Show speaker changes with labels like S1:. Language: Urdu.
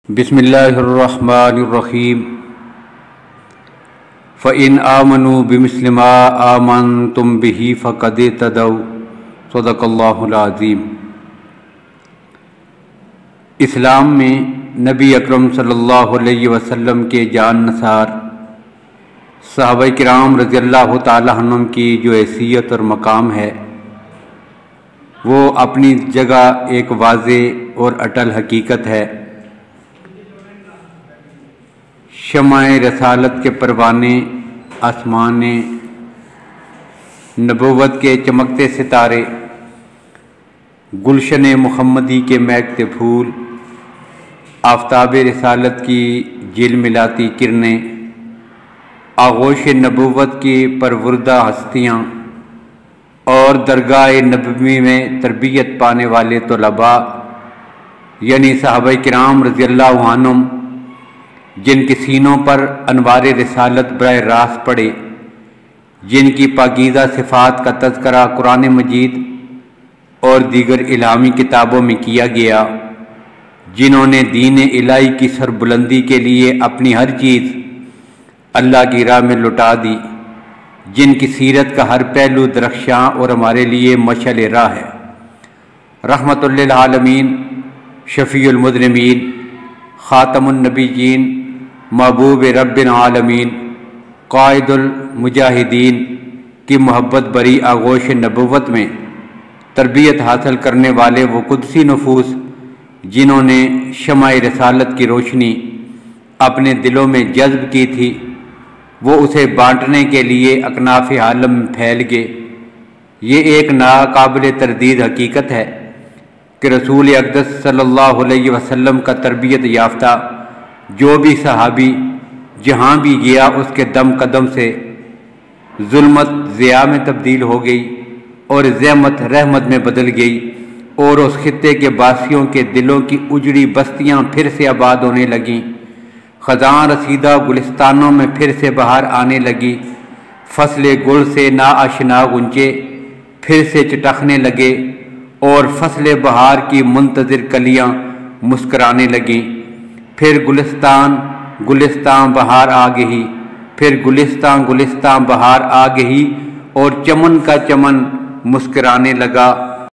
S1: بسم اللہ الرحمن الرحیم فَإِنْ آمَنُوا بِمِثْلِ مَا آمَنْتُمْ بِهِ فَقَدِ اهْتَدَوْا صدق اللہ العظیم۔ اسلام میں نبی اکرم صلی اللہ علیہ وسلم کے جان نثار صحابہ کرام رضی اللہ تعالیٰ عنہم کی جو حیثیت اور مقام ہے وہ اپنی جگہ ایک واضح اور اٹل حقیقت ہے۔ شمع رسالت کے پروانے، آسمان نبوت کے چمکتے ستارے، گلشن محمدی کے مہکتے پھول، آفتاب رسالت کی جل ملاتی کرنیں، آغوش نبوت کی پروردہ ہستیاں اور درگاہ نبوی میں تربیت پانے والے طلباء یعنی صحابہ کرام رضی اللہ عنہم، جن کے سینوں پر انوار رسالت براہ راست پڑے، جن کی پاکیزہ صفات کا تذکرہ قرآن مجید اور دیگر الہامی کتابوں میں کیا گیا، جنہوں نے دین الہی کی سربلندی کے لیے اپنی ہر چیز اللہ کی راہ میں لٹا دی، جن کی سیرت کا ہر پہلو درخشاں اور ہمارے لیے مشعل راہ ہے۔ رحمت للعالمین، شفیع المذنبین، خاتم النبیین، محبوب رب العالمین، قائد المجاہدین کی محبت بری آغوش نبوت میں تربیت حاصل کرنے والے وہ قدسی نفوس جنہوں نے شمع رسالت کی روشنی اپنے دلوں میں جذب کی تھی، وہ اسے بانٹنے کے لیے اکناف عالم میں پھیل گئے۔ یہ ایک ناقابل تردید حقیقت ہے کہ رسول اقدس صلی اللہ علیہ وسلم کا تربیت یافتہ جو بھی صحابی جہاں بھی گیا اس کے دم قدم سے ظلمت ضیاء میں تبدیل ہو گئی اور زحمت رحمت میں بدل گئی، اور اس خطے کے باسیوں کے دلوں کی اجڑی بستیاں پھر سے آباد ہونے لگیں، خزاں رسیدہ گلستانوں میں پھر سے بہار آنے لگی، فصل گل سے ناآشنا غنچے پھر سے چٹکنے لگے اور فصل بہار کی منتظر کلیاں مسکرانے لگیں۔ پھر گلستان بہار آ گئی، پھر گلستان بہار آ گئی اور چمن کا چمن مسکرانے لگا۔